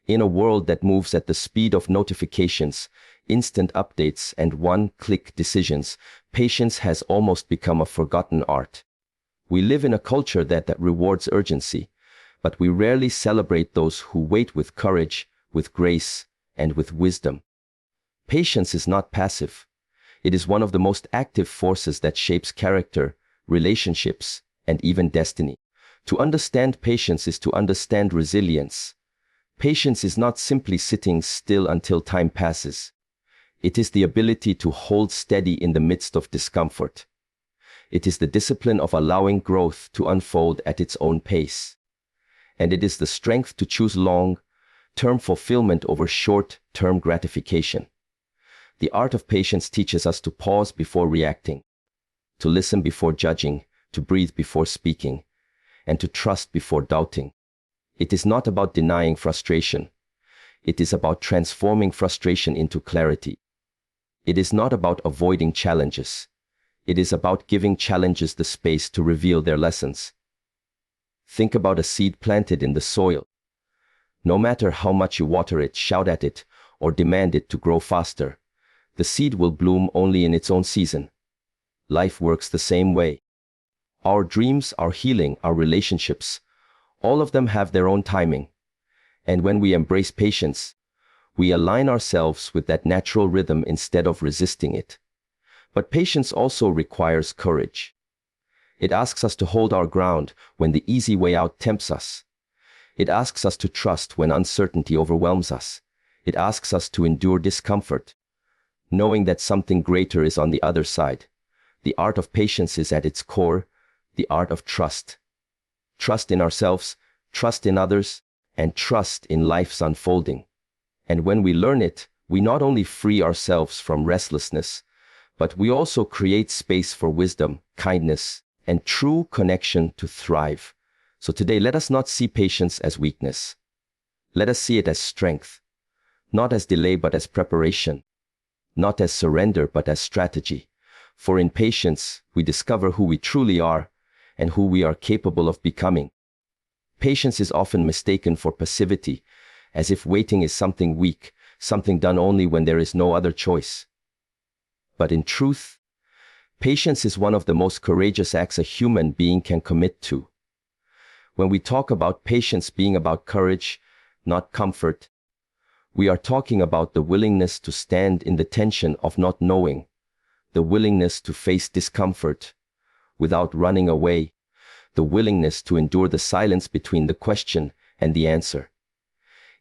In a world that moves at the speed of notifications, instant updates, and one-click decisions, patience has almost become a forgotten art. We live in a culture that rewards urgency, but we rarely celebrate those who wait with courage, with grace, and with wisdom. Patience is not passive. It is one of the most active forces that shapes character, relationships, and even destiny. To understand patience is to understand resilience. Patience is not simply sitting still until time passes. It is the ability to hold steady in the midst of discomfort. It is the discipline of allowing growth to unfold at its own pace. And it is the strength to choose long-term fulfillment over short-term gratification. The art of patience teaches us to pause before reacting, to listen before judging, to breathe before speaking, and to trust before doubting. It is not about denying frustration. It is about transforming frustration into clarity. It is not about avoiding challenges. It is about giving challenges the space to reveal their lessons. Think about a seed planted in the soil. No matter how much you water it, shout at it, or demand it to grow faster, the seed will bloom only in its own season. Life works the same way. Our dreams, our healing, our relationships, all of them have their own timing. And when we embrace patience, we align ourselves with that natural rhythm instead of resisting it. But patience also requires courage. It asks us to hold our ground when the easy way out tempts us. It asks us to trust when uncertainty overwhelms us. It asks us to endure discomfort, knowing that something greater is on the other side. The art of patience is at its core the art of trust. Trust in ourselves, trust in others, and trust in life's unfolding. And when we learn it, we not only free ourselves from restlessness, but we also create space for wisdom, kindness, and true connection to thrive. So today, let us not see patience as weakness. Let us see it as strength, not as delay but as preparation, not as surrender but as strategy. For in patience, we discover who we truly are and who we are capable of becoming. Patience is often mistaken for passivity, as if waiting is something weak, something done only when there is no other choice. But in truth, patience is one of the most courageous acts a human being can commit to. When we talk about patience being about courage, not comfort, we are talking about the willingness to stand in the tension of not knowing, the willingness to face discomfort without running away, the willingness to endure the silence between the question and the answer.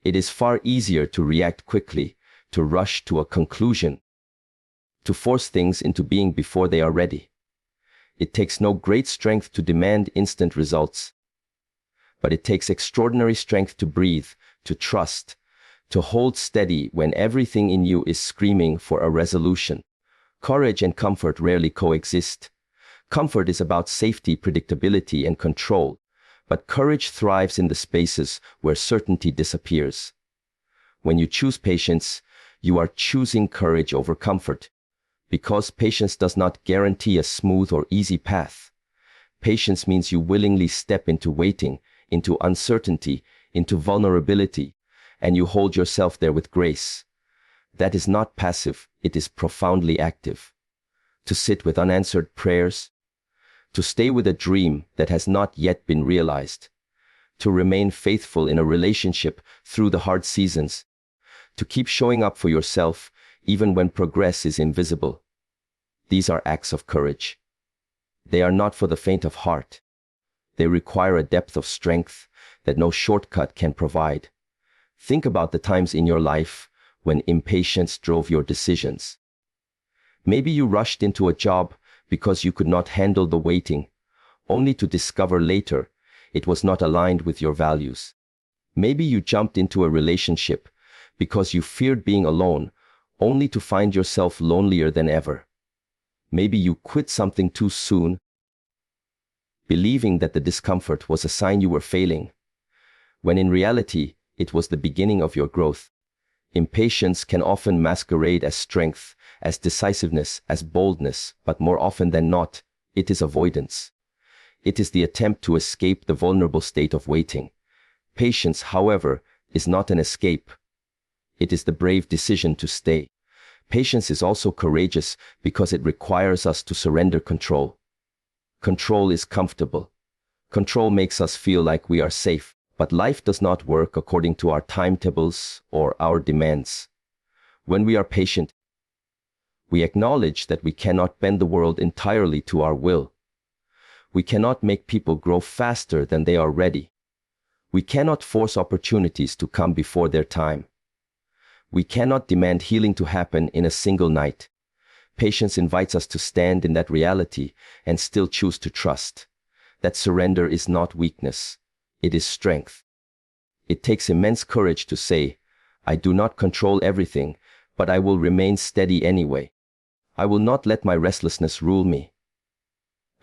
It is far easier to react quickly, to rush to a conclusion, to force things into being before they are ready. It takes no great strength to demand instant results, but it takes extraordinary strength to breathe, to trust, to hold steady when everything in you is screaming for a resolution. Courage and comfort rarely coexist. Comfort is about safety, predictability, and control, but courage thrives in the spaces where certainty disappears. When you choose patience, you are choosing courage over comfort, because patience does not guarantee a smooth or easy path. Patience means you willingly step into waiting, into uncertainty, into vulnerability, and you hold yourself there with grace. That is not passive, it is profoundly active. To sit with unanswered prayers, to stay with a dream that has not yet been realized, to remain faithful in a relationship through the hard seasons, to keep showing up for yourself even when progress is invisible. These are acts of courage. They are not for the faint of heart. They require a depth of strength that no shortcut can provide. Think about the times in your life when impatience drove your decisions. Maybe you rushed into a job because you could not handle the waiting, only to discover later it was not aligned with your values. Maybe you jumped into a relationship because you feared being alone, only to find yourself lonelier than ever. Maybe you quit something too soon, believing that the discomfort was a sign you were failing, when in reality it was the beginning of your growth. Impatience can often masquerade as strength, as decisiveness, as boldness, but more often than not, it is avoidance. It is the attempt to escape the vulnerable state of waiting. Patience, however, is not an escape. It is the brave decision to stay. Patience is also courageous because it requires us to surrender control. Control is comfortable. Control makes us feel like we are safe, but life does not work according to our timetables or our demands. When we are patient, we acknowledge that we cannot bend the world entirely to our will. We cannot make people grow faster than they are ready. We cannot force opportunities to come before their time. We cannot demand healing to happen in a single night. Patience invites us to stand in that reality and still choose to trust. That surrender is not weakness. It is strength. It takes immense courage to say, I do not control everything, but I will remain steady anyway. I will not let my restlessness rule me.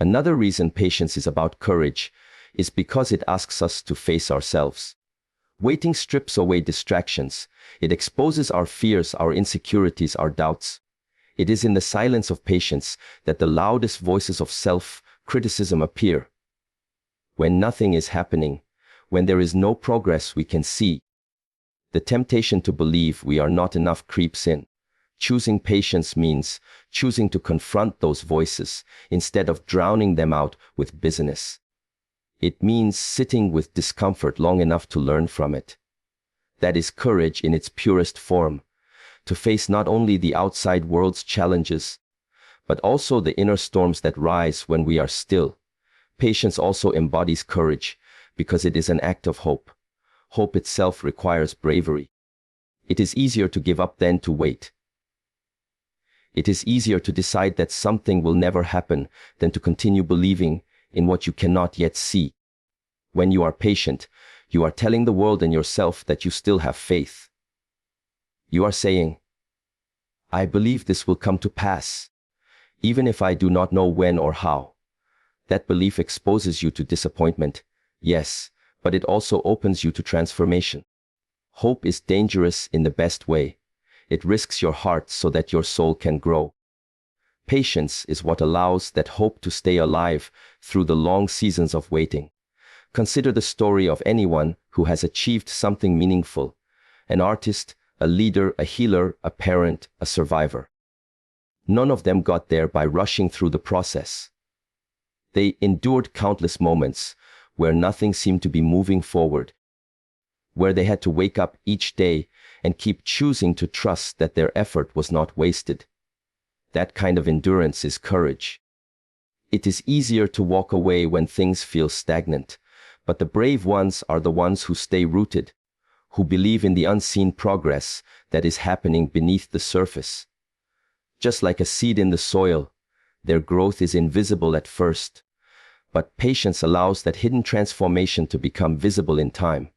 Another reason patience is about courage is because it asks us to face ourselves. Waiting strips away distractions. It exposes our fears, our insecurities, our doubts. It is in the silence of patience that the loudest voices of self-criticism appear. When nothing is happening, when there is no progress we can see, the temptation to believe we are not enough creeps in. Choosing patience means choosing to confront those voices instead of drowning them out with busyness. It means sitting with discomfort long enough to learn from it. That is courage in its purest form, to face not only the outside world's challenges, but also the inner storms that rise when we are still. Patience also embodies courage because it is an act of hope. Hope itself requires bravery. It is easier to give up than to wait. It is easier to decide that something will never happen than to continue believing in what you cannot yet see. When you are patient, you are telling the world and yourself that you still have faith. You are saying, I believe this will come to pass, even if I do not know when or how. That belief exposes you to disappointment, yes, but it also opens you to transformation. Hope is dangerous in the best way. It risks your heart so that your soul can grow. Patience is what allows that hope to stay alive through the long seasons of waiting. Consider the story of anyone who has achieved something meaningful: an artist, a leader, a healer, a parent, a survivor. None of them got there by rushing through the process. They endured countless moments where nothing seemed to be moving forward, where they had to wake up each day and keep choosing to trust that their effort was not wasted. That kind of endurance is courage. It is easier to walk away when things feel stagnant, but the brave ones are the ones who stay rooted, who believe in the unseen progress that is happening beneath the surface. Just like a seed in the soil, their growth is invisible at first, but patience allows that hidden transformation to become visible in time.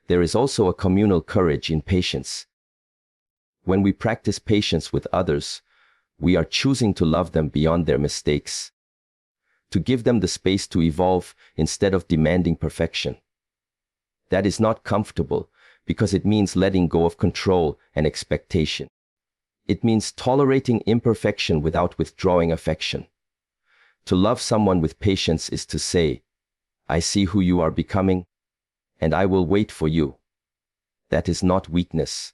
There is also a communal courage in patience. When we practice patience with others, we are choosing to love them beyond their mistakes, to give them the space to evolve instead of demanding perfection. That is not comfortable because it means letting go of control and expectation. It means tolerating imperfection without withdrawing affection. To love someone with patience is to say, I see who you are becoming, and I will wait for you. That is not weakness.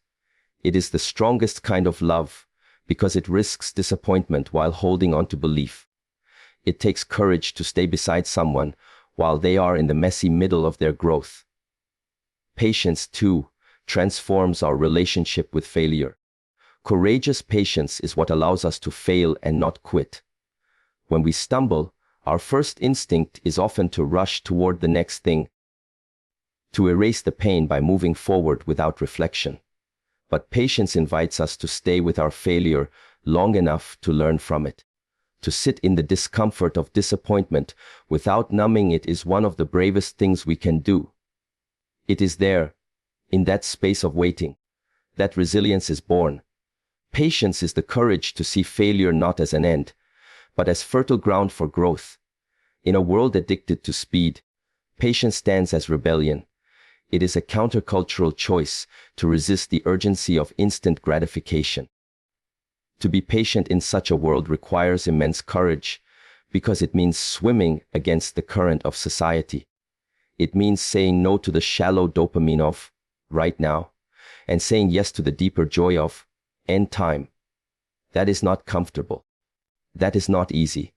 It is the strongest kind of love because it risks disappointment while holding on to belief. It takes courage to stay beside someone while they are in the messy middle of their growth. Patience, too, transforms our relationship with failure. Courageous patience is what allows us to fail and not quit. When we stumble, our first instinct is often to rush toward the next thing, to erase the pain by moving forward without reflection. But patience invites us to stay with our failure long enough to learn from it. To sit in the discomfort of disappointment without numbing it is one of the bravest things we can do. It is there, in that space of waiting, that resilience is born. Patience is the courage to see failure not as an end, but as fertile ground for growth. In a world addicted to speed, patience stands as rebellion. It is a countercultural choice to resist the urgency of instant gratification. To be patient in such a world requires immense courage, because it means swimming against the current of society. It means saying no to the shallow dopamine of right now, and saying yes to the deeper joy of end time. That is not comfortable. That is not easy.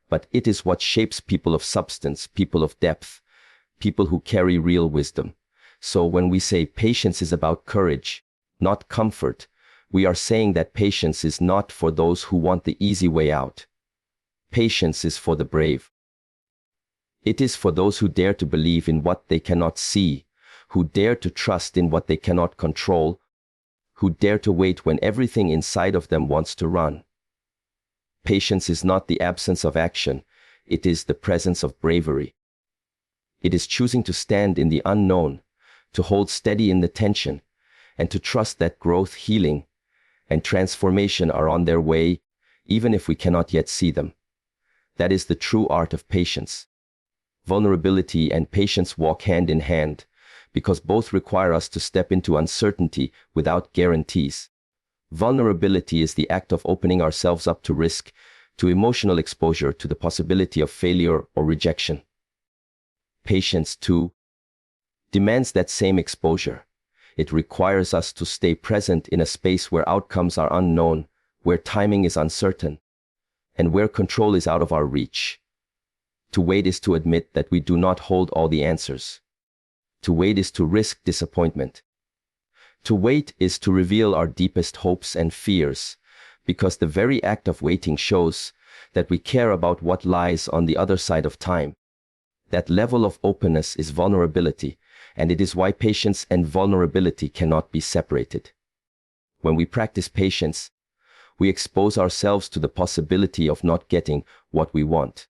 But it is what shapes people of substance, people of depth, people who carry real wisdom. So when we say patience is about courage, not comfort, we are saying that patience is not for those who want the easy way out. Patience is for the brave. It is for those who dare to believe in what they cannot see, who dare to trust in what they cannot control, who dare to wait when everything inside of them wants to run. Patience is not the absence of action, it is the presence of bravery. It is choosing to stand in the unknown, to hold steady in the tension, and to trust that growth, healing, and transformation are on their way, even if we cannot yet see them. That is the true art of patience. Vulnerability and patience walk hand in hand, because both require us to step into uncertainty without guarantees. Vulnerability is the act of opening ourselves up to risk, to emotional exposure, to the possibility of failure or rejection. Patience, too, demands that same exposure. It requires us to stay present in a space where outcomes are unknown, where timing is uncertain, and where control is out of our reach. To wait is to admit that we do not hold all the answers. To wait is to risk disappointment. To wait is to reveal our deepest hopes and fears, because the very act of waiting shows that we care about what lies on the other side of time. That level of openness is vulnerability, and it is why patience and vulnerability cannot be separated. When we practice patience, we expose ourselves to the possibility of not getting what we want.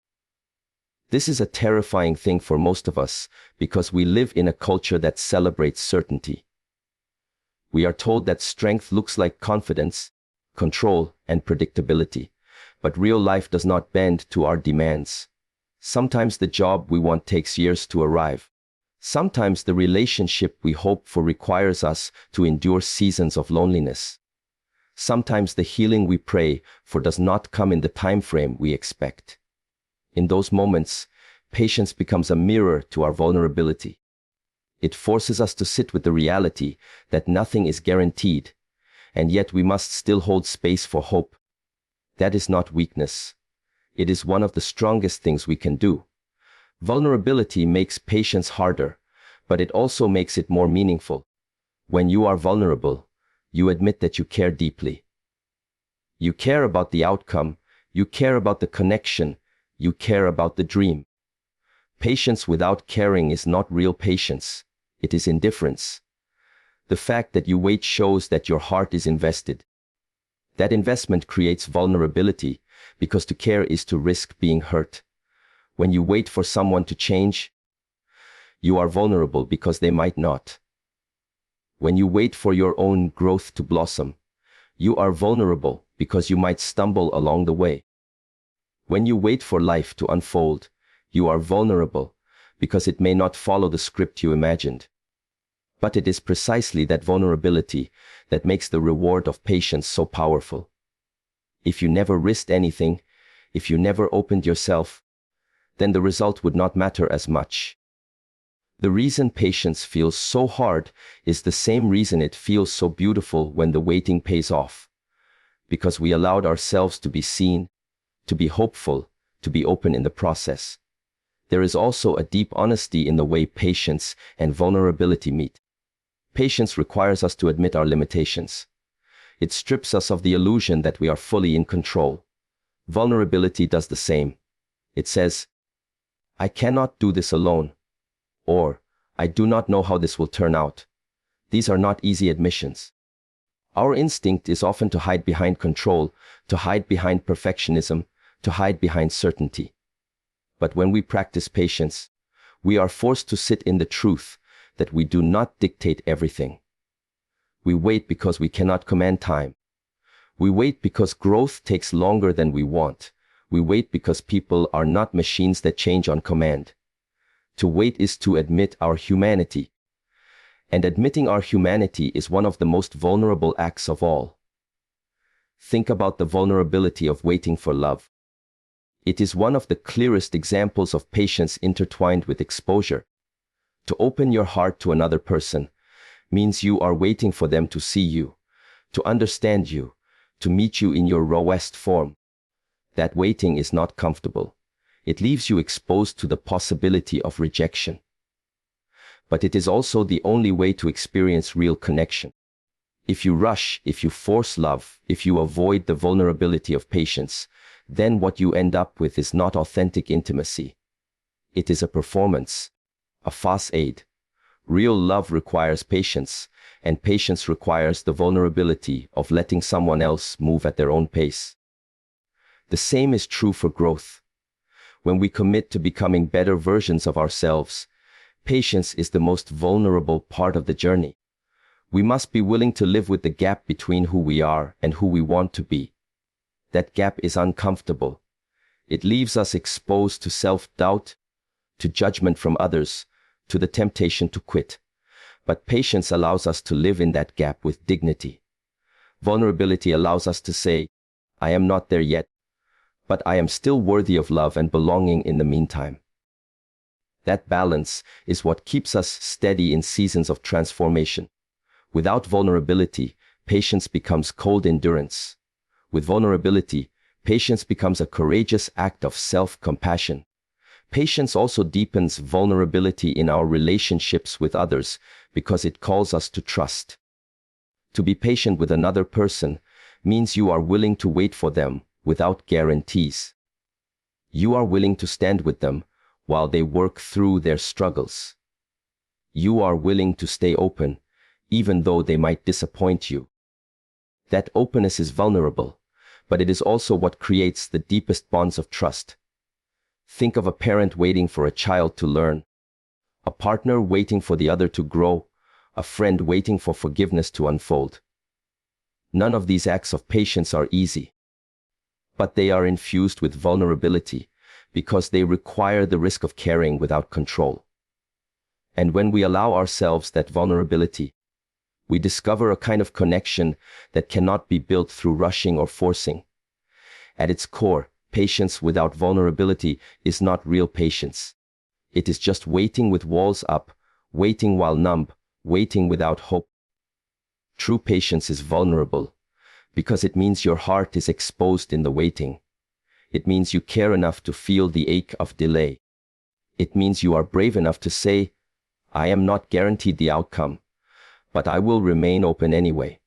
This is a terrifying thing for most of us, because we live in a culture that celebrates certainty. We are told that strength looks like confidence, control, and predictability, but real life does not bend to our demands. Sometimes the job we want takes years to arrive. Sometimes the relationship we hope for requires us to endure seasons of loneliness. Sometimes the healing we pray for does not come in the time frame we expect. In those moments, patience becomes a mirror to our vulnerability. It forces us to sit with the reality that nothing is guaranteed, and yet we must still hold space for hope. That is not weakness. It is one of the strongest things we can do. Vulnerability makes patience harder, but it also makes it more meaningful. When you are vulnerable, you admit that you care deeply. You care about the outcome, you care about the connection, you care about the dream. Patience without caring is not real patience. It is indifference. The fact that you wait shows that your heart is invested. That investment creates vulnerability, because to care is to risk being hurt. When you wait for someone to change, you are vulnerable because they might not. When you wait for your own growth to blossom, you are vulnerable because you might stumble along the way. When you wait for life to unfold, you are vulnerable because it may not follow the script you imagined. But it is precisely that vulnerability that makes the reward of patience so powerful. If you never risked anything, if you never opened yourself, then the result would not matter as much. The reason patience feels so hard is the same reason it feels so beautiful when the waiting pays off. Because we allowed ourselves to be seen, to be hopeful, to be open in the process. There is also a deep honesty in the way patience and vulnerability meet. Patience requires us to admit our limitations. It strips us of the illusion that we are fully in control. Vulnerability does the same. It says, I cannot do this alone, or I do not know how this will turn out. These are not easy admissions. Our instinct is often to hide behind control, to hide behind perfectionism, to hide behind certainty. But when we practice patience, we are forced to sit in the truth that we do not dictate everything. We wait because we cannot command time. We wait because growth takes longer than we want. We wait because people are not machines that change on command. To wait is to admit our humanity. And admitting our humanity is one of the most vulnerable acts of all. Think about the vulnerability of waiting for love. It is one of the clearest examples of patience intertwined with exposure. To open your heart to another person means you are waiting for them to see you, to understand you, to meet you in your rawest form. That waiting is not comfortable. It leaves you exposed to the possibility of rejection. But it is also the only way to experience real connection. If you rush, if you force love, if you avoid the vulnerability of patience, then what you end up with is not authentic intimacy. It is a performance, a facade. Real love requires patience, and patience requires the vulnerability of letting someone else move at their own pace. The same is true for growth. When we commit to becoming better versions of ourselves, patience is the most vulnerable part of the journey. We must be willing to live with the gap between who we are and who we want to be. That gap is uncomfortable. It leaves us exposed to self-doubt, to judgment from others, to the temptation to quit. But patience allows us to live in that gap with dignity. Vulnerability allows us to say, I am not there yet, but I am still worthy of love and belonging in the meantime. That balance is what keeps us steady in seasons of transformation. Without vulnerability, patience becomes cold endurance. With vulnerability, patience becomes a courageous act of self-compassion. Patience also deepens vulnerability in our relationships with others because it calls us to trust. To be patient with another person means you are willing to wait for them without guarantees. You are willing to stand with them while they work through their struggles. You are willing to stay open, even though they might disappoint you. That openness is vulnerable, but it is also what creates the deepest bonds of trust. Think of a parent waiting for a child to learn, a partner waiting for the other to grow, a friend waiting for forgiveness to unfold. None of these acts of patience are easy, but they are infused with vulnerability because they require the risk of caring without control. And when we allow ourselves that vulnerability, we discover a kind of connection that cannot be built through rushing or forcing. At its core, patience without vulnerability is not real patience. It is just waiting with walls up, waiting while numb, waiting without hope. True patience is vulnerable because it means your heart is exposed in the waiting. It means you care enough to feel the ache of delay. It means you are brave enough to say, I am not guaranteed the outcome, but I will remain open anyway.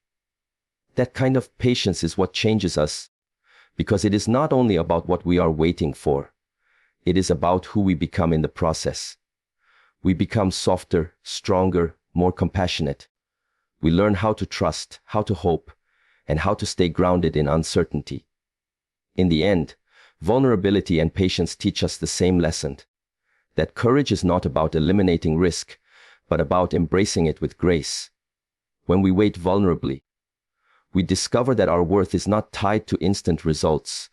That kind of patience is what changes us, because it is not only about what we are waiting for, it is about who we become in the process. We become softer, stronger, more compassionate. We learn how to trust, how to hope, and how to stay grounded in uncertainty. In the end, vulnerability and patience teach us the same lesson, that courage is not about eliminating risk, but about embracing it with grace. When we wait vulnerably, we discover that our worth is not tied to instant results,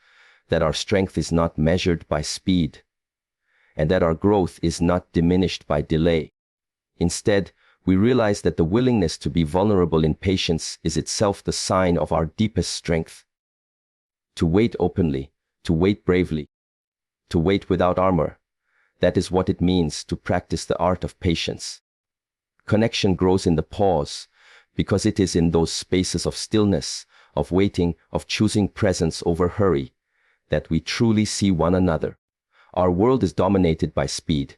that our strength is not measured by speed, and that our growth is not diminished by delay. Instead, we realize that the willingness to be vulnerable in patience is itself the sign of our deepest strength. To wait openly, to wait bravely, to wait without armor, that is what it means to practice the art of patience. Connection grows in the pause, because it is in those spaces of stillness, of waiting, of choosing presence over hurry, that we truly see one another. Our world is dominated by speed.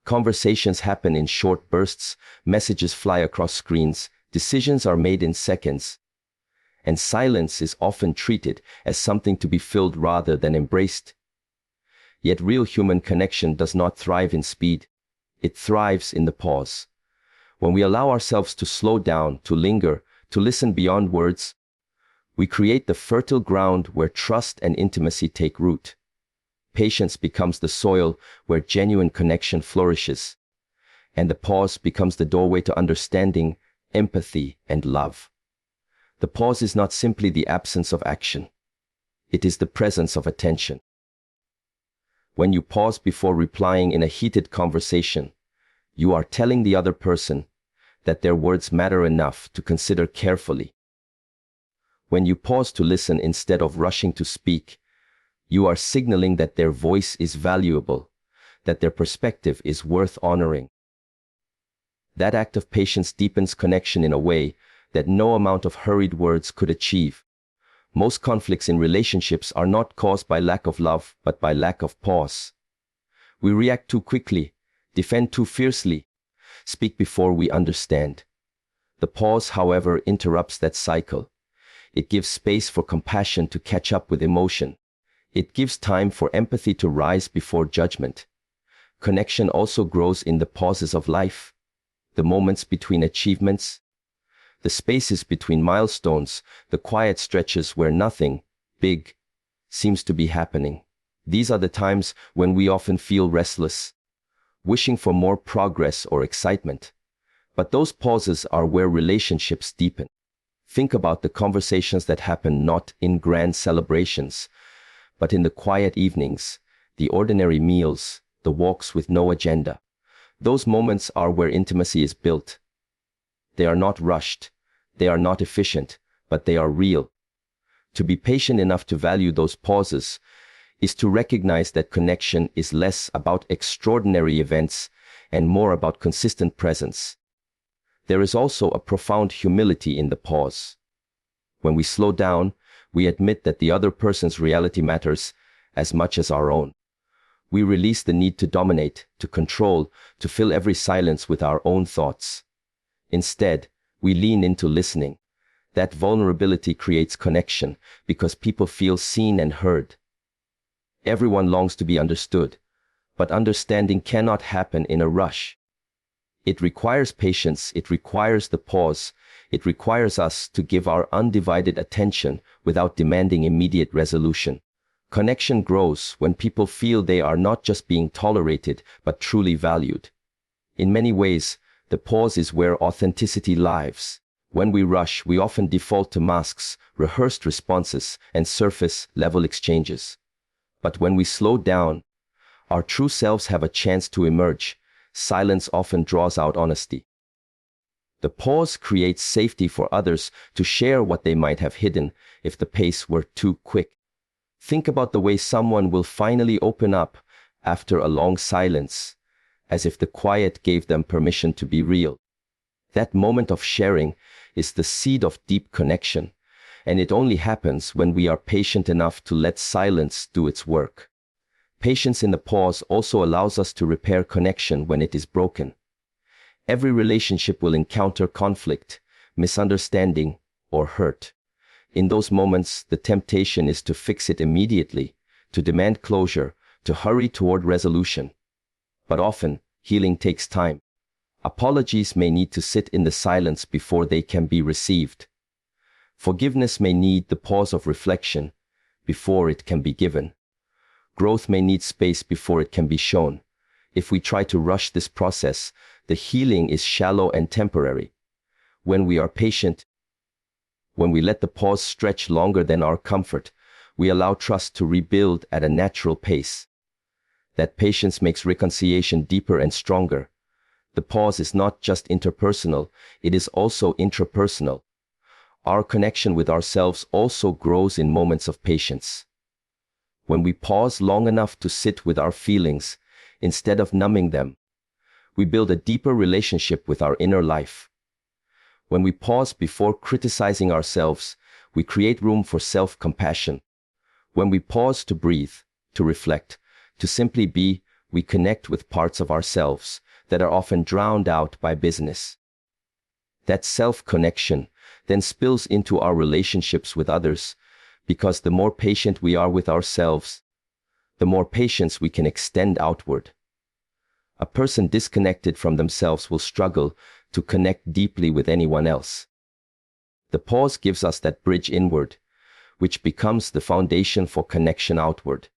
Conversations happen in short bursts, messages fly across screens, decisions are made in seconds, and silence is often treated as something to be filled rather than embraced. Yet real human connection does not thrive in speed. It thrives in the pause. When we allow ourselves to slow down, to linger, to listen beyond words, we create the fertile ground where trust and intimacy take root. Patience becomes the soil where genuine connection flourishes, and the pause becomes the doorway to understanding, empathy, and love. The pause is not simply the absence of action. It is the presence of attention. When you pause before replying in a heated conversation, you are telling the other person that their words matter enough to consider carefully. When you pause to listen instead of rushing to speak, you are signaling that their voice is valuable, that their perspective is worth honoring. That act of patience deepens connection in a way that no amount of hurried words could achieve. Most conflicts in relationships are not caused by lack of love, but by lack of pause. We react too quickly, defend too fiercely, speak before we understand. The pause, however, interrupts that cycle. It gives space for compassion to catch up with emotion. It gives time for empathy to rise before judgment. Connection also grows in the pauses of life, the moments between achievements, the spaces between milestones, the quiet stretches where nothing big seems to be happening. These are the times when we often feel restless, wishing for more progress or excitement. But those pauses are where relationships deepen. Think about the conversations that happen not in grand celebrations, but in the quiet evenings, the ordinary meals, the walks with no agenda. Those moments are where intimacy is built. They are not rushed, they are not efficient, but they are real. To be patient enough to value those pauses is to recognize that connection is less about extraordinary events and more about consistent presence. There is also a profound humility in the pause. When we slow down, we admit that the other person's reality matters as much as our own. We release the need to dominate, to control, to fill every silence with our own thoughts. Instead, we lean into listening. That vulnerability creates connection because people feel seen and heard. Everyone longs to be understood, but understanding cannot happen in a rush. It requires patience, it requires the pause, it requires us to give our undivided attention without demanding immediate resolution. Connection grows when people feel they are not just being tolerated, but truly valued. In many ways, the pause is where authenticity lives. When we rush, we often default to masks, rehearsed responses, and surface-level exchanges. But when we slow down, our true selves have a chance to emerge. Silence often draws out honesty. The pause creates safety for others to share what they might have hidden if the pace were too quick. Think about the way someone will finally open up after a long silence, as if the quiet gave them permission to be real. That moment of sharing is the seed of deep connection, and it only happens when we are patient enough to let silence do its work. Patience in the pause also allows us to repair connection when it is broken. Every relationship will encounter conflict, misunderstanding, or hurt. In those moments, the temptation is to fix it immediately, to demand closure, to hurry toward resolution. But often, healing takes time. Apologies may need to sit in the silence before they can be received. Forgiveness may need the pause of reflection before it can be given. Growth may need space before it can be shown. If we try to rush this process, the healing is shallow and temporary. When we are patient, when we let the pause stretch longer than our comfort, we allow trust to rebuild at a natural pace. That patience makes reconciliation deeper and stronger. The pause is not just interpersonal, it is also intrapersonal. Our connection with ourselves also grows in moments of patience. When we pause long enough to sit with our feelings, instead of numbing them, we build a deeper relationship with our inner life. When we pause before criticizing ourselves, we create room for self-compassion. When we pause to breathe, to reflect, to simply be, we connect with parts of ourselves that are often drowned out by business. That self-connection then spills into our relationships with others, because the more patient we are with ourselves, the more patience we can extend outward. A person disconnected from themselves will struggle to connect deeply with anyone else. The pause gives us that bridge inward, which becomes the foundation for connection outward.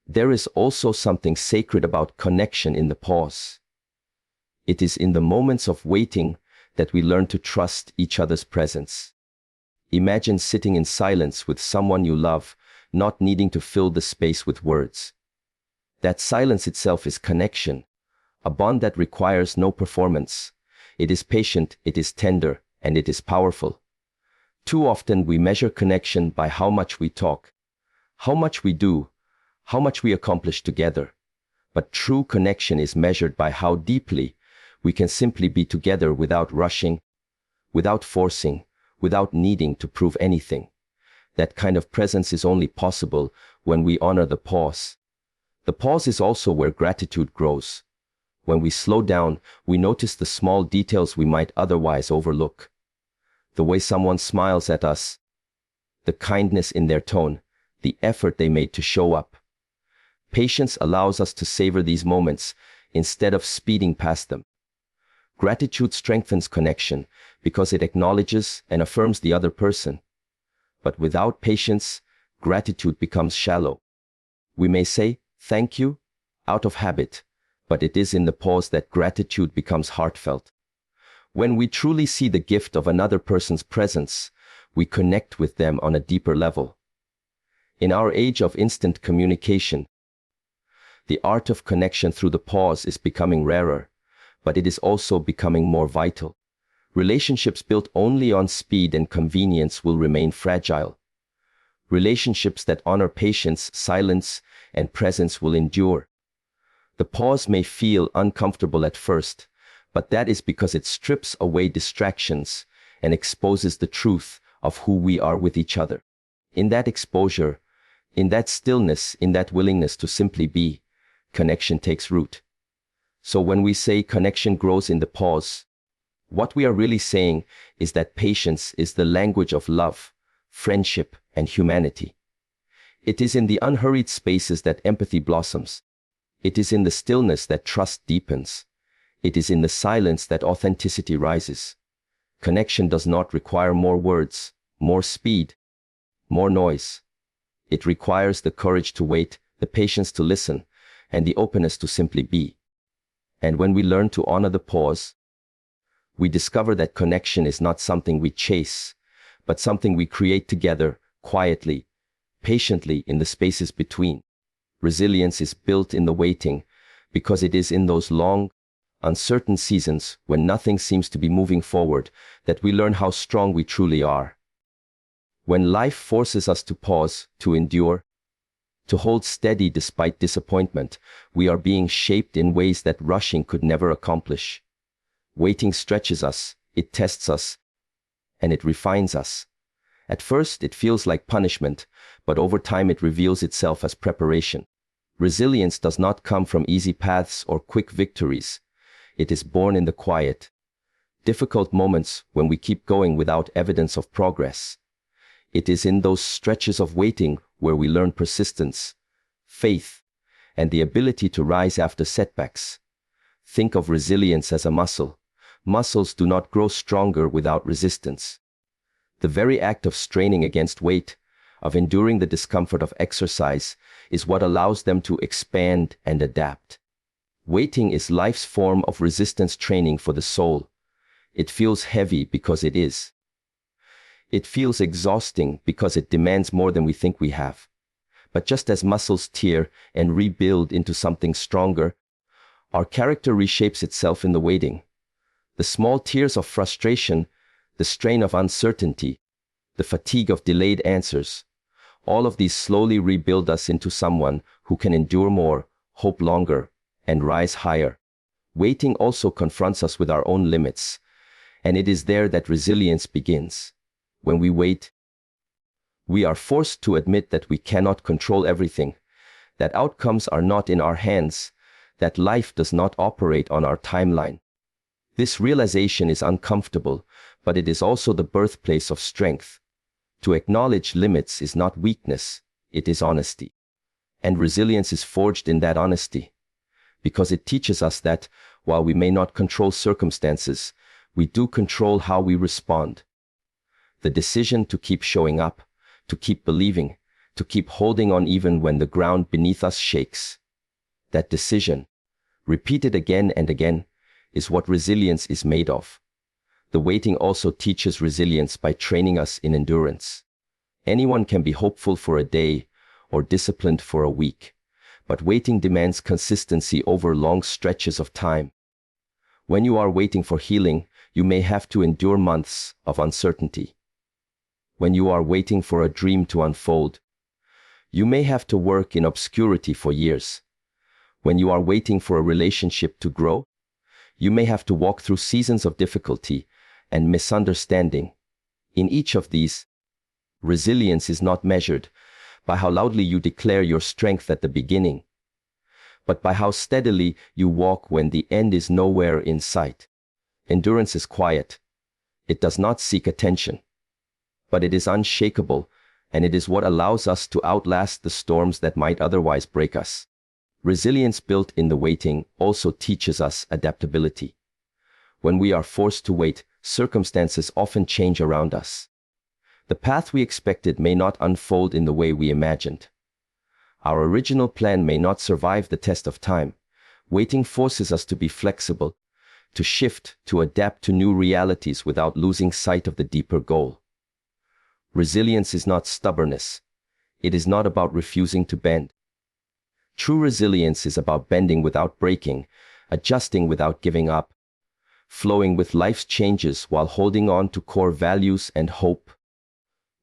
There is also something sacred about connection in the pause. It is in the moments of waiting that we learn to trust each other's presence. Imagine sitting in silence with someone you love, not needing to fill the space with words. That silence itself is connection, a bond that requires no performance. It is patient, it is tender, and it is powerful. Too often we measure connection by how much we talk, how much we do, how much we accomplish together. But true connection is measured by how deeply We can simply be together without rushing, without forcing, without needing to prove anything. That kind of presence is only possible when we honor the pause. The pause is also where gratitude grows. When we slow down, we notice the small details we might otherwise overlook. The way someone smiles at us, the kindness in their tone, the effort they made to show up. Patience allows us to savor these moments instead of speeding past them. Gratitude strengthens connection because it acknowledges and affirms the other person. But without patience, gratitude becomes shallow. We may say, "Thank you," out of habit, but it is in the pause that gratitude becomes heartfelt. When we truly see the gift of another person's presence, we connect with them on a deeper level. In our age of instant communication, the art of connection through the pause is becoming rarer, but it is also becoming more vital. Relationships built only on speed and convenience will remain fragile. Relationships that honor patience, silence, and presence will endure. The pause may feel uncomfortable at first, but that is because it strips away distractions and exposes the truth of who we are with each other. In that exposure, in that stillness, in that willingness to simply be, connection takes root. So when we say connection grows in the pause, what we are really saying is that patience is the language of love, friendship, and humanity. It is in the unhurried spaces that empathy blossoms. It is in the stillness that trust deepens. It is in the silence that authenticity rises. Connection does not require more words, more speed, more noise. It requires the courage to wait, the patience to listen, and the openness to simply be. And when we learn to honor the pause, we discover that connection is not something we chase, but something we create together, quietly, patiently in the spaces between. Resilience is built in the waiting, because it is in those long, uncertain seasons when nothing seems to be moving forward that we learn how strong we truly are. When life forces us to pause, to endure, to hold steady despite disappointment, we are being shaped in ways that rushing could never accomplish. Waiting stretches us, it tests us, and it refines us. At first, it feels like punishment, but over time it reveals itself as preparation. Resilience does not come from easy paths or quick victories. It is born in the quiet, difficult moments when we keep going without evidence of progress. It is in those stretches of waiting where we learn persistence, faith, and the ability to rise after setbacks. Think of resilience as a muscle. Muscles do not grow stronger without resistance. The very act of straining against weight, of enduring the discomfort of exercise, is what allows them to expand and adapt. Waiting is life's form of resistance training for the soul. It feels heavy because it is. It feels exhausting because it demands more than we think we have. But just as muscles tear and rebuild into something stronger, our character reshapes itself in the waiting. The small tears of frustration, the strain of uncertainty, the fatigue of delayed answers, all of these slowly rebuild us into someone who can endure more, hope longer, and rise higher. Waiting also confronts us with our own limits, and it is there that resilience begins. When we wait, we are forced to admit that we cannot control everything, that outcomes are not in our hands, that life does not operate on our timeline. This realization is uncomfortable, but it is also the birthplace of strength. To acknowledge limits is not weakness, it is honesty. And resilience is forged in that honesty, because it teaches us that, while we may not control circumstances, we do control how we respond. The decision to keep showing up, to keep believing, to keep holding on even when the ground beneath us shakes. That decision, repeated again and again, is what resilience is made of. The waiting also teaches resilience by training us in endurance. Anyone can be hopeful for a day or disciplined for a week, but waiting demands consistency over long stretches of time. When you are waiting for healing, you may have to endure months of uncertainty. When you are waiting for a dream to unfold, you may have to work in obscurity for years. When you are waiting for a relationship to grow, You may have to walk through seasons of difficulty and misunderstanding. In each of these, resilience is not measured by how loudly you declare your strength at the beginning, but by how steadily you walk when the end is nowhere in sight. Endurance is quiet. It does not seek attention, but it is unshakable, and it is what allows us to outlast the storms that might otherwise break us. Resilience built in the waiting also teaches us adaptability. When we are forced to wait, circumstances often change around us. The path we expected may not unfold in the way we imagined. Our original plan may not survive the test of time. Waiting forces us to be flexible, to shift, to adapt to new realities without losing sight of the deeper goal. Resilience is not stubbornness. It is not about refusing to bend. True resilience is about bending without breaking, adjusting without giving up, flowing with life's changes while holding on to core values and hope.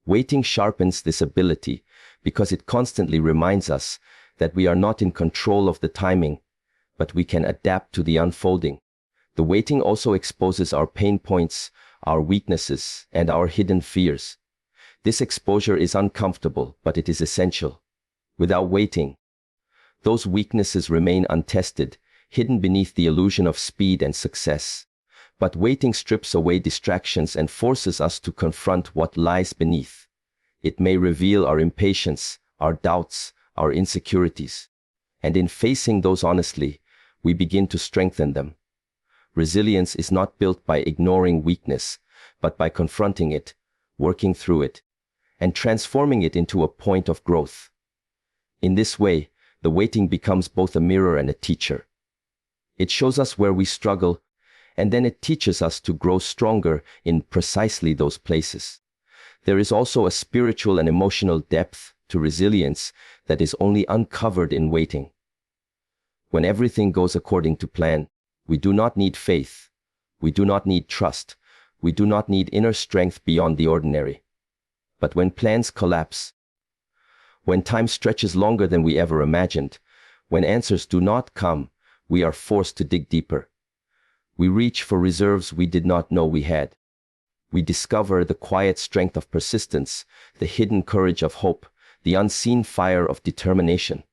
Waiting sharpens this ability because it constantly reminds us that we are not in control of the timing, but we can adapt to the unfolding. The waiting also exposes our pain points, our weaknesses, and our hidden fears. This exposure is uncomfortable, but it is essential. Without waiting, those weaknesses remain untested, hidden beneath the illusion of speed and success. But waiting strips away distractions and forces us to confront what lies beneath. It may reveal our impatience, our doubts, our insecurities. And in facing those honestly, we begin to strengthen them. Resilience is not built by ignoring weakness, but by confronting it, working through it, and transforming it into a point of growth. In this way, the waiting becomes both a mirror and a teacher. It shows us where we struggle, and then it teaches us to grow stronger in precisely those places. There is also a spiritual and emotional depth to resilience that is only uncovered in waiting. When everything goes according to plan, we do not need faith. We do not need trust. We do not need inner strength beyond the ordinary. But when plans collapse, when time stretches longer than we ever imagined, when answers do not come, we are forced to dig deeper. We reach for reserves we did not know we had. We discover the quiet strength of persistence, the hidden courage of hope, the unseen fire of determination.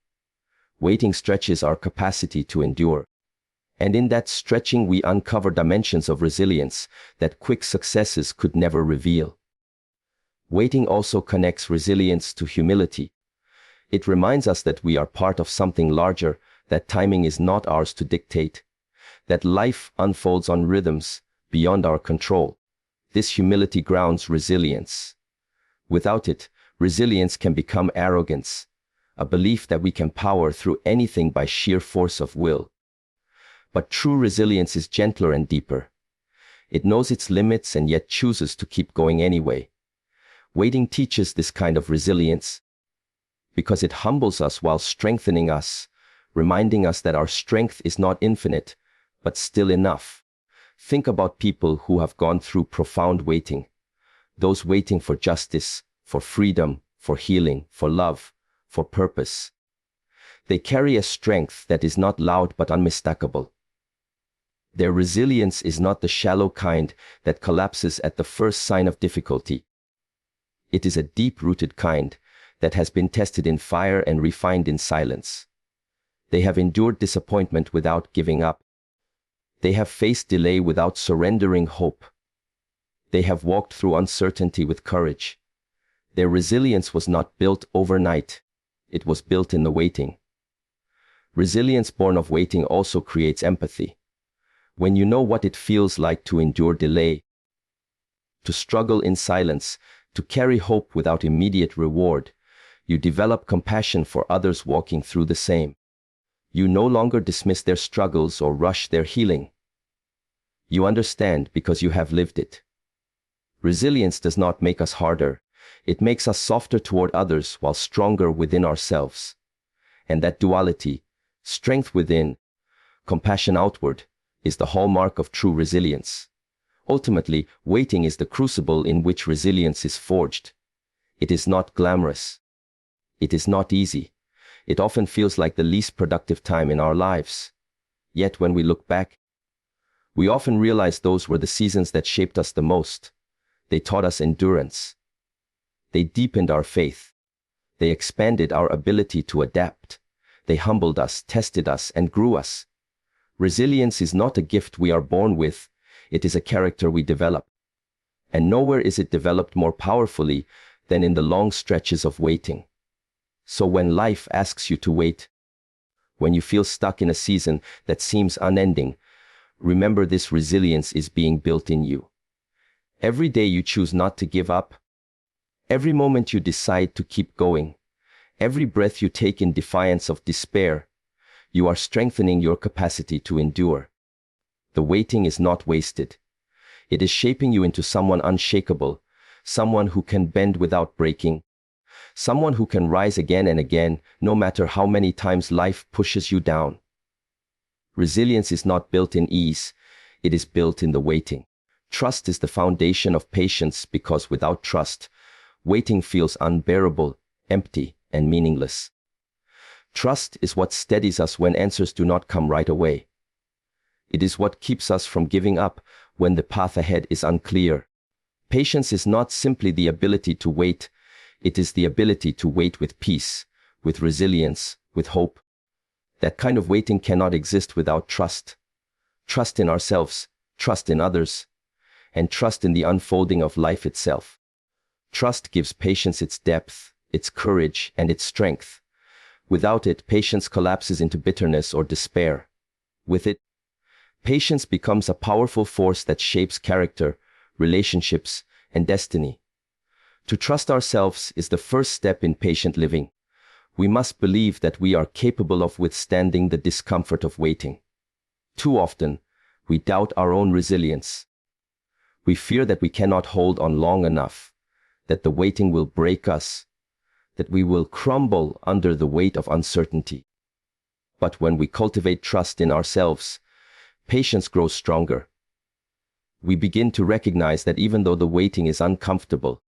Waiting stretches our capacity to endure. And in that stretching we uncover dimensions of resilience that quick successes could never reveal. Waiting also connects resilience to humility. It reminds us that we are part of something larger, that timing is not ours to dictate, that life unfolds on rhythms beyond our control. This humility grounds resilience. Without it, resilience can become arrogance, a belief that we can power through anything by sheer force of will. But true resilience is gentler and deeper. It knows its limits and yet chooses to keep going anyway. Waiting teaches this kind of resilience because it humbles us while strengthening us, reminding us that our strength is not infinite, but still enough. Think about people who have gone through profound waiting. Those waiting for justice, for freedom, for healing, for love, for purpose. They carry a strength that is not loud but unmistakable. Their resilience is not the shallow kind that collapses at the first sign of difficulty. It is a deep-rooted kind that has been tested in fire and refined in silence. They have endured disappointment without giving up. They have faced delay without surrendering hope. They have walked through uncertainty with courage. Their resilience was not built overnight. It was built in the waiting. Resilience born of waiting also creates empathy. When you know what it feels like to endure delay, to struggle in silence, to carry hope without immediate reward, you develop compassion for others walking through the same. You no longer dismiss their struggles or rush their healing. You understand because you have lived it. Resilience does not make us harder. It makes us softer toward others while stronger within ourselves. And that duality, strength within, compassion outward, is the hallmark of true resilience. Ultimately, waiting is the crucible in which resilience is forged. It is not glamorous. It is not easy. It often feels like the least productive time in our lives. Yet when we look back, We often realize those were the seasons that shaped us the most. They taught us endurance. They deepened our faith. They expanded our ability to adapt. They humbled us, tested us, and grew us. Resilience is not a gift we are born with. It is a character we develop. And nowhere is it developed more powerfully than in the long stretches of waiting. So when life asks you to wait, when you feel stuck in a season that seems unending, remember this: resilience is being built in you. Every day you choose not to give up, every moment you decide to keep going, every breath you take in defiance of despair, you are strengthening your capacity to endure. The waiting is not wasted. It is shaping you into someone unshakable, someone who can bend without breaking, someone who can rise again and again, no matter how many times life pushes you down. Resilience is not built in ease, it is built in the waiting. Trust is the foundation of patience, because without trust, waiting feels unbearable, empty, and meaningless. Trust is what steadies us when answers do not come right away. It is what keeps us from giving up when the path ahead is unclear. Patience is not simply the ability to wait, it is the ability to wait with peace, with resilience, with hope. That kind of waiting cannot exist without trust. Trust in ourselves, trust in others, and trust in the unfolding of life itself. Trust gives patience its depth, its courage, and its strength. Without it, patience collapses into bitterness or despair. With it, patience becomes a powerful force that shapes character, relationships, and destiny. To trust ourselves is the first step in patient living. We must believe that we are capable of withstanding the discomfort of waiting. Too often, we doubt our own resilience. We fear that we cannot hold on long enough, that the waiting will break us, that we will crumble under the weight of uncertainty. But when we cultivate trust in ourselves, patience grows stronger. We begin to recognize that even though the waiting is uncomfortable,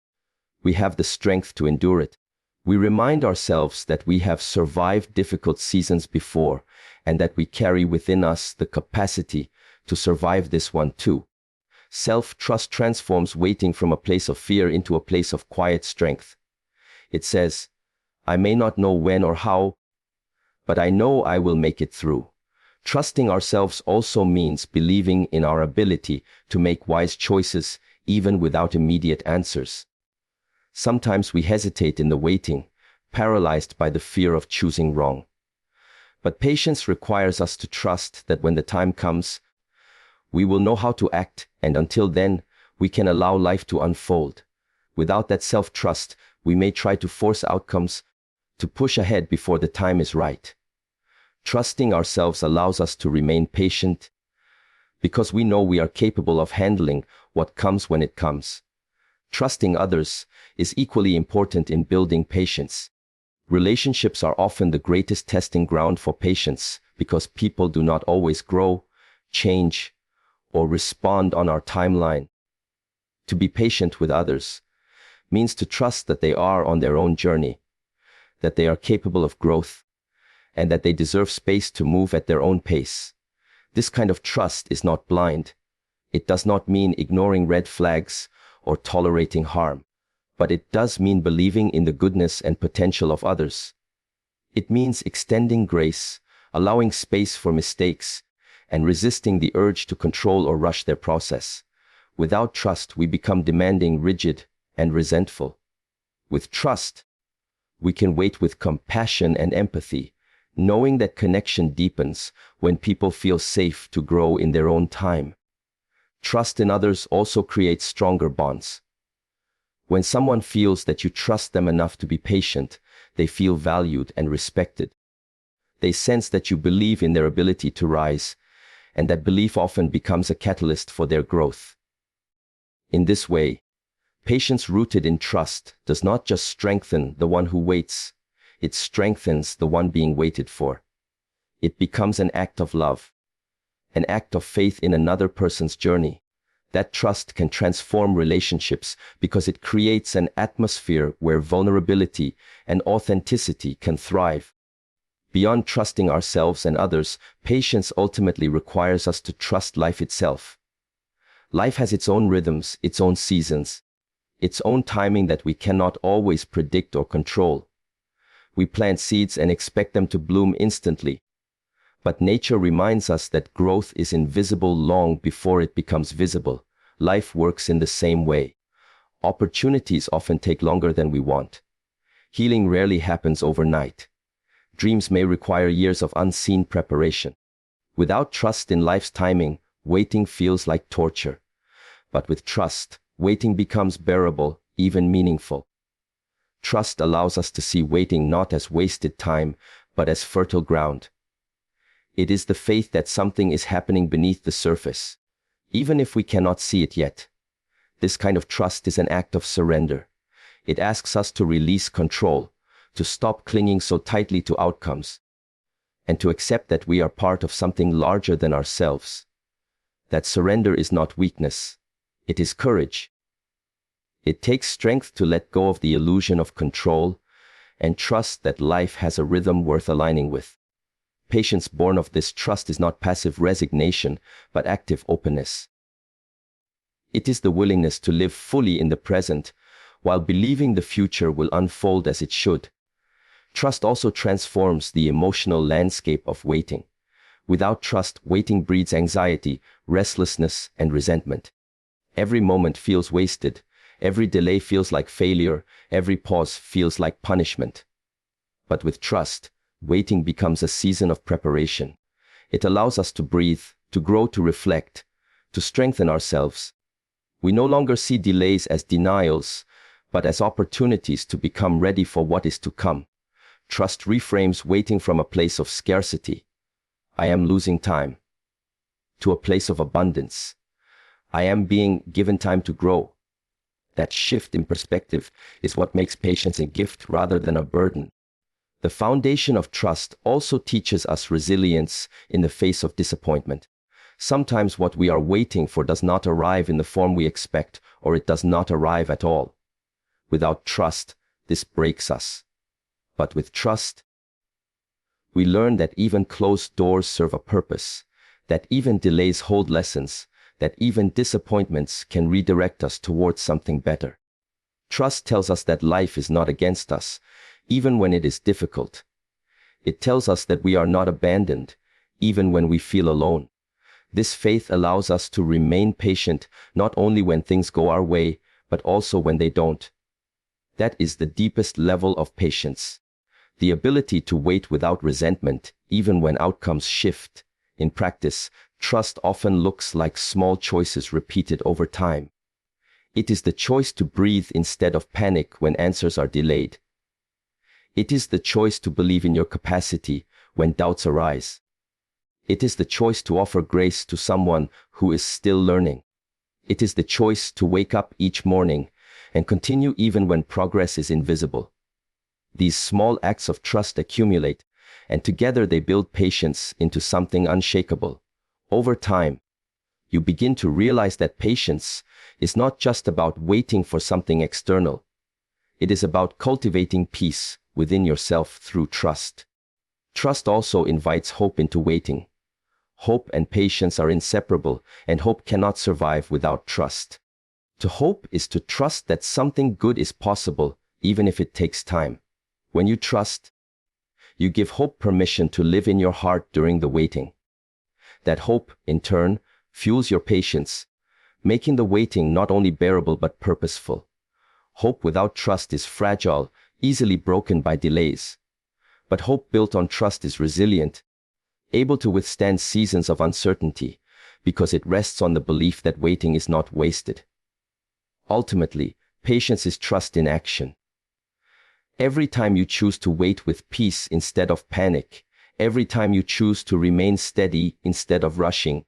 we have the strength to endure it. We remind ourselves that we have survived difficult seasons before, and that we carry within us the capacity to survive this one too. Self-trust transforms waiting from a place of fear into a place of quiet strength. It says, "I may not know when or how, but I know I will make it through." Trusting ourselves also means believing in our ability to make wise choices even without immediate answers. Sometimes we hesitate in the waiting, paralyzed by the fear of choosing wrong. But patience requires us to trust that when the time comes, we will know how to act, and until then, we can allow life to unfold. Without that self-trust, we may try to force outcomes, to push ahead before the time is right. Trusting ourselves allows us to remain patient, because we know we are capable of handling what comes when it comes. Trusting others is equally important in building patience. Relationships are often the greatest testing ground for patience, because people do not always grow, change, or respond on our timeline. To be patient with others means to trust that they are on their own journey, that they are capable of growth, and that they deserve space to move at their own pace. This kind of trust is not blind. It does not mean ignoring red flags or tolerating harm, but it does mean believing in the goodness and potential of others. It means extending grace, allowing space for mistakes, and resisting the urge to control or rush their process. Without trust, we become demanding, rigid, and resentful. With trust, we can wait with compassion and empathy, knowing that connection deepens when people feel safe to grow in their own time. Trust in others also creates stronger bonds. When someone feels that you trust them enough to be patient, they feel valued and respected. They sense that you believe in their ability to rise, and that belief often becomes a catalyst for their growth. In this way, patience rooted in trust does not just strengthen the one who waits, it strengthens the one being waited for. It becomes an act of love, an act of faith in another person's journey. That trust can transform relationships because it creates an atmosphere where vulnerability and authenticity can thrive. Beyond trusting ourselves and others, patience ultimately requires us to trust life itself. Life has its own rhythms, its own seasons, its own timing that we cannot always predict or control. We plant seeds and expect them to bloom instantly. But nature reminds us that growth is invisible long before it becomes visible. Life works in the same way. Opportunities often take longer than we want. Healing rarely happens overnight. Dreams may require years of unseen preparation. Without trust in life's timing, waiting feels like torture. But with trust, waiting becomes bearable, even meaningful. Trust allows us to see waiting not as wasted time, but as fertile ground. It is the faith that something is happening beneath the surface, even if we cannot see it yet. This kind of trust is an act of surrender. It asks us to release control, to stop clinging so tightly to outcomes, and to accept that we are part of something larger than ourselves. That surrender is not weakness. It is courage. It takes strength to let go of the illusion of control and trust that life has a rhythm worth aligning with. Patience born of this trust is not passive resignation, but active openness. It is the willingness to live fully in the present, while believing the future will unfold as it should. Trust also transforms the emotional landscape of waiting. Without trust, waiting breeds anxiety, restlessness, and resentment. Every moment feels wasted. Every delay feels like failure. Every pause feels like punishment. But with trust, waiting becomes a season of preparation. It allows us to breathe, to grow, to reflect, to strengthen ourselves. We no longer see delays as denials, but as opportunities to become ready for what is to come. Trust reframes waiting from a place of scarcity, I am losing time, to a place of abundance. I am being given time to grow. That shift in perspective is what makes patience a gift rather than a burden. The foundation of trust also teaches us resilience in the face of disappointment. Sometimes what we are waiting for does not arrive in the form we expect, or it does not arrive at all. Without trust, this breaks us. But with trust, we learn that even closed doors serve a purpose, that even delays hold lessons, that even disappointments can redirect us towards something better. Trust tells us that life is not against us, even when it is difficult. It tells us that we are not abandoned, even when we feel alone. This faith allows us to remain patient, not only when things go our way, but also when they don't. That is the deepest level of patience. The ability to wait without resentment, even when outcomes shift. In practice, trust often looks like small choices repeated over time. It is the choice to breathe instead of panic when answers are delayed. It is the choice to believe in your capacity when doubts arise. It is the choice to offer grace to someone who is still learning. It is the choice to wake up each morning and continue even when progress is invisible. These small acts of trust accumulate, and together they build patience into something unshakable. Over time, you begin to realize that patience is not just about waiting for something external. It is about cultivating peace within yourself through trust. Trust also invites hope into waiting. Hope and patience are inseparable, and hope cannot survive without trust. To hope is to trust that something good is possible, even if it takes time. When you trust, you give hope permission to live in your heart during the waiting. That hope, in turn, fuels your patience, making the waiting not only bearable but purposeful. Hope without trust is fragile, easily broken by delays. But hope built on trust is resilient, able to withstand seasons of uncertainty, because it rests on the belief that waiting is not wasted. Ultimately, patience is trust in action. Every time you choose to wait with peace instead of panic, every time you choose to remain steady instead of rushing,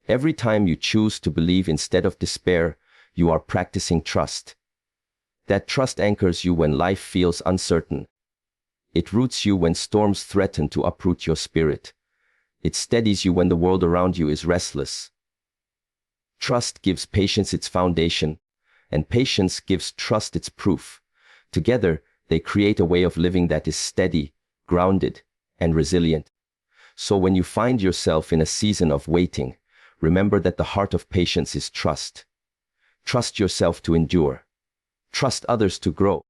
every time you choose to believe instead of despair, you are practicing trust. That trust anchors you when life feels uncertain. It roots you when storms threaten to uproot your spirit. It steadies you when the world around you is restless. Trust gives patience its foundation, and patience gives trust its proof. Together, they create a way of living that is steady, grounded, and resilient. So when you find yourself in a season of waiting, remember that the heart of patience is trust. Trust yourself to endure. Trust others to grow.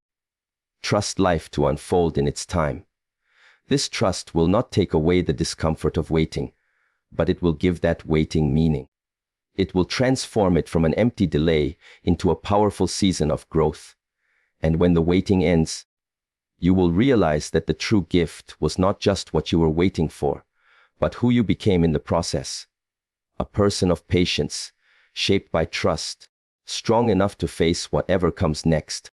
Trust life to unfold in its time. This trust will not take away the discomfort of waiting, but it will give that waiting meaning. It will transform it from an empty delay into a powerful season of growth. And when the waiting ends, you will realize that the true gift was not just what you were waiting for, but who you became in the process. A person of patience, shaped by trust, strong enough to face whatever comes next.